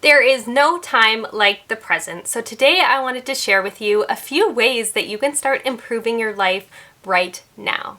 There is no time like the present, so today I wanted to share with you a few ways that you can start improving your life right now.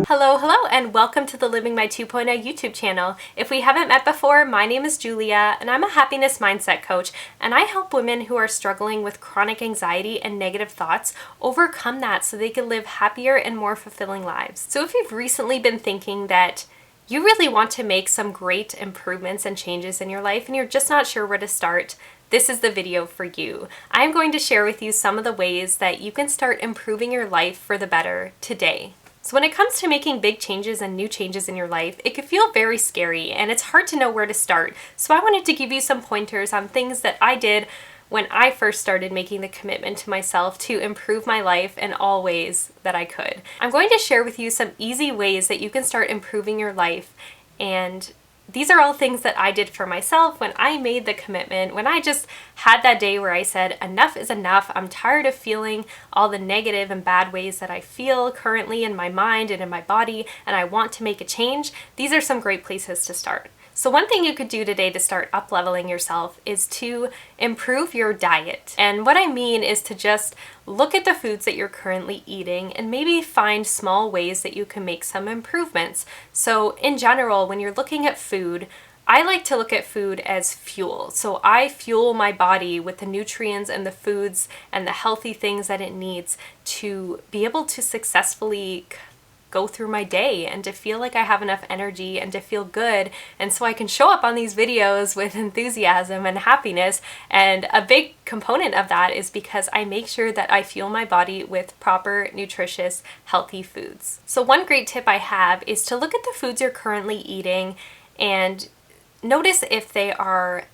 Hello, and welcome to the Living My 2.0 YouTube channel. If we haven't met before, my name is Julia, and I'm a happiness mindset coach, and I help women who are struggling with chronic anxiety and negative thoughts overcome that so they can live happier and more fulfilling lives. So if you've recently been thinking that you really want to make some great improvements and changes in your life and you're just not sure where to start, this is the video for you. I'm going to share with you some of the ways that you can start improving your life for the better today. So when it comes to making big changes and new changes in your life, it can feel very scary and it's hard to know where to start. So I wanted to give you some pointers on things that I did when I first started making the commitment to myself to improve my life in all ways that I could. I'm going to share with you some easy ways that you can start improving your life, and these are all things that I did for myself when I made the commitment, when I just had that day where I said, enough is enough. I'm tired of feeling all the negative and bad ways that I feel currently in my mind and in my body, and I want to make a change. These are some great places to start. So one thing you could do today to start up-leveling yourself is to improve your diet. And what I mean is to just look at the foods that you're currently eating and maybe find small ways that you can make some improvements. So in general, when you're looking at food, I like to look at food as fuel. So I fuel my body with the nutrients and the foods and the healthy things that it needs to be able to successfully go through my day and to feel like I have enough energy and to feel good, and so I can show up on these videos with enthusiasm and happiness. And a big component of that is because I make sure that I fuel my body with proper, nutritious, healthy foods. So one great tip I have is to look at the foods you're currently eating and notice if they are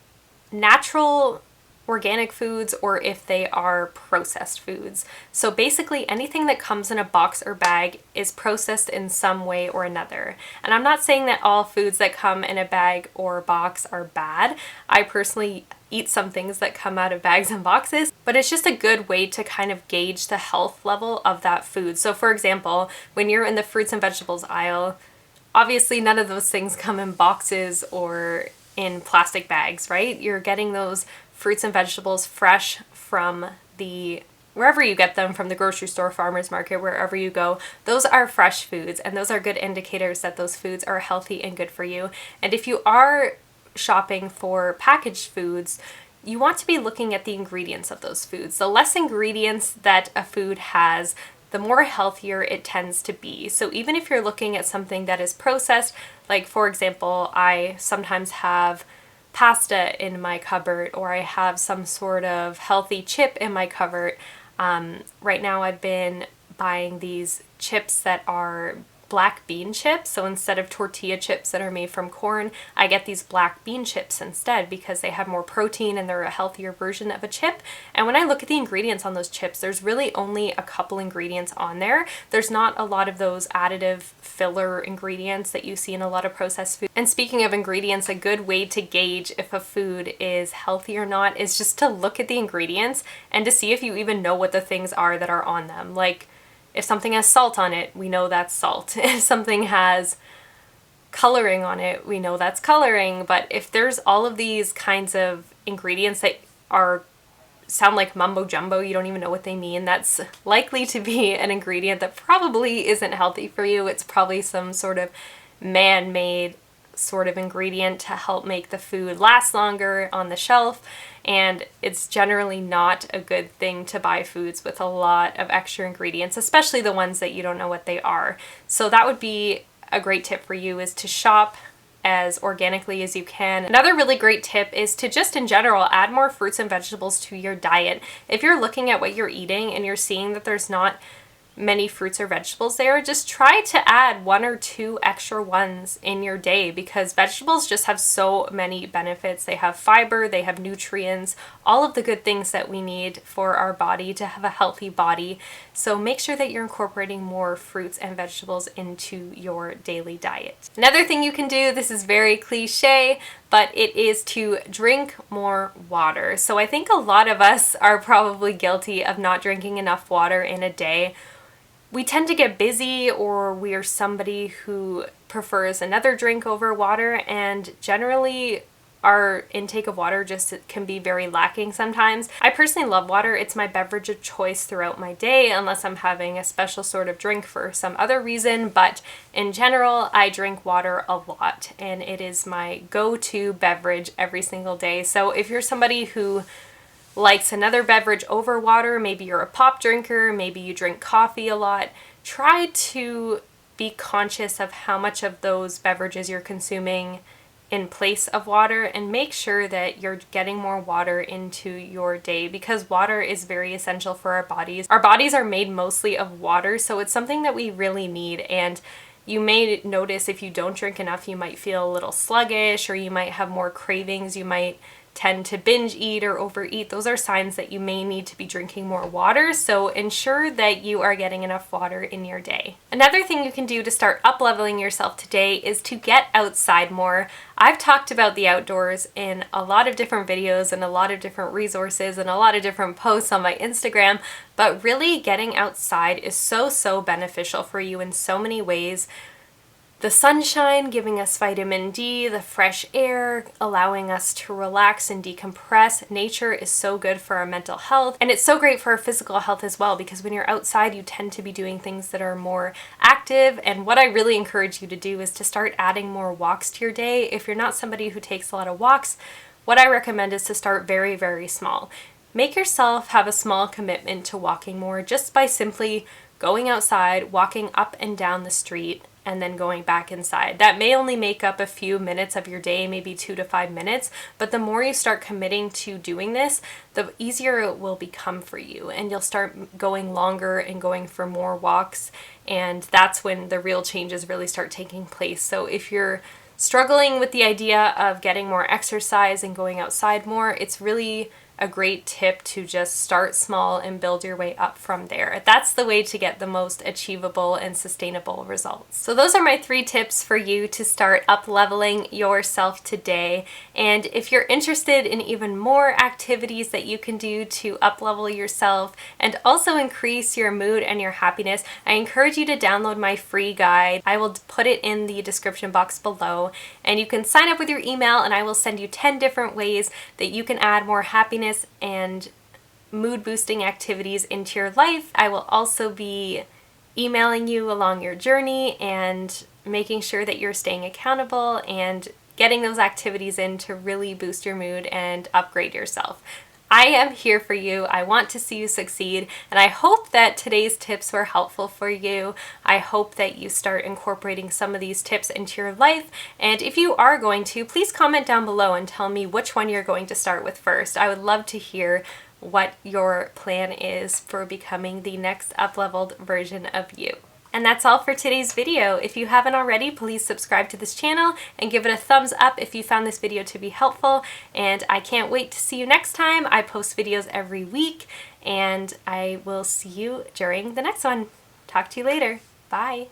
natural organic foods or if they are processed foods. So basically anything that comes in a box or bag is processed in some way or another. And I'm not saying that all foods that come in a bag or box are bad. I personally eat some things that come out of bags and boxes, but it's just a good way to kind of gauge the health level of that food. So for example, when you're in the fruits and vegetables aisle, obviously none of those things come in boxes or in plastic bags, right? You're getting those fruits and vegetables fresh from wherever you get them, from the grocery store, farmer's market, wherever you go. Those are fresh foods, and those are good indicators that those foods are healthy and good for you. And if you are shopping for packaged foods, you want to be looking at the ingredients of those foods. The less ingredients that a food has, the more healthier it tends to be. So even if you're looking at something that is processed, like for example, I sometimes have pasta in my cupboard, or I have some sort of healthy chip in my cupboard. Right now I've been buying these chips that are black bean chips. So instead of tortilla chips that are made from corn, I get these black bean chips instead because they have more protein and they're a healthier version of a chip. And when I look at the ingredients on those chips, there's really only a couple ingredients on there. There's not a lot of those additive filler ingredients that you see in a lot of processed food. And speaking of ingredients, a good way to gauge if a food is healthy or not is just to look at the ingredients and to see if you even know what the things are that are on them. Like, if something has salt on it, we know that's salt. If something has coloring on it, we know that's coloring. But if there's all of these kinds of ingredients that sound like mumbo jumbo, you don't even know what they mean, that's likely to be an ingredient that probably isn't healthy for you. It's probably some sort of man-made sort of ingredient to help make the food last longer on the shelf. And it's generally not a good thing to buy foods with a lot of extra ingredients, especially the ones that you don't know what they are. So that would be a great tip for you, is to shop as organically as you can. Another really great tip is to just in general add more fruits and vegetables to your diet. If you're looking at what you're eating and you're seeing that there's not many fruits or vegetables there, just try to add 1 or 2 extra ones in your day, because vegetables just have so many benefits. They have fiber, they have nutrients, all of the good things that we need for our body to have a healthy body. So make sure that you're incorporating more fruits and vegetables into your daily diet. Another thing you can do, this is very cliche, but it is to drink more water. So I think a lot of us are probably guilty of not drinking enough water in a day. We tend to get busy, or we are somebody who prefers another drink over water, and generally our intake of water just can be very lacking sometimes. I personally love water. It's my beverage of choice throughout my day, unless I'm having a special sort of drink for some other reason. But in general, I drink water a lot, and it is my go-to beverage every single day. So if you're somebody who likes another beverage over water, maybe you're a pop drinker, maybe you drink coffee a lot, try to be conscious of how much of those beverages you're consuming in place of water, and make sure that you're getting more water into your day, because water is very essential for our bodies. Our bodies are made mostly of water, so it's something that we really need. And you may notice if you don't drink enough, you might feel a little sluggish, or you might have more cravings. You might tend to binge eat or overeat. Those are signs that you may need to be drinking more water, so ensure that you are getting enough water in your day. Another thing you can do to start up-leveling yourself today is to get outside more. I've talked about the outdoors in a lot of different videos and a lot of different resources and a lot of different posts on my Instagram, but really getting outside is so beneficial for you in so many ways. The sunshine giving us vitamin D, the fresh air allowing us to relax and decompress. Nature is so good for our mental health, and it's so great for our physical health as well, because when you're outside you tend to be doing things that are more active. And what I really encourage you to do is to start adding more walks to your day. If you're not somebody who takes a lot of walks, what I recommend is to start very small. Make yourself have a small commitment to walking more, just by simply going outside, walking up and down the street, and then going back inside. That may only make up a few minutes of your day, maybe 2 to 5 minutes, but the more you start committing to doing this, the easier it will become for you, and you'll start going longer and going for more walks, and that's when the real changes really start taking place. So if you're struggling with the idea of getting more exercise and going outside more, it's really a great tip to just start small and build your way up from there. That's the way to get the most achievable and sustainable results. So those are my 3 tips for you to start up-leveling yourself today. And if you're interested in even more activities that you can do to up-level yourself and also increase your mood and your happiness, I encourage you to download my free guide. I will put it in the description box below, and you can sign up with your email, and I will send you 10 different ways that you can add more happiness and mood boosting activities into your life. I will also be emailing you along your journey and making sure that you're staying accountable and getting those activities in to really boost your mood and upgrade yourself. I am here for you. I want to see you succeed, and I hope that today's tips were helpful for you. I hope that you start incorporating some of these tips into your life, and if you are going to, please comment down below and tell me which one you're going to start with first. I would love to hear what your plan is for becoming the next up-leveled version of you. And that's all for today's video. If you haven't already, please subscribe to this channel and give it a thumbs up if you found this video to be helpful. And I can't wait to see you next time. I post videos every week, and I will see you during the next one. Talk to you later. Bye.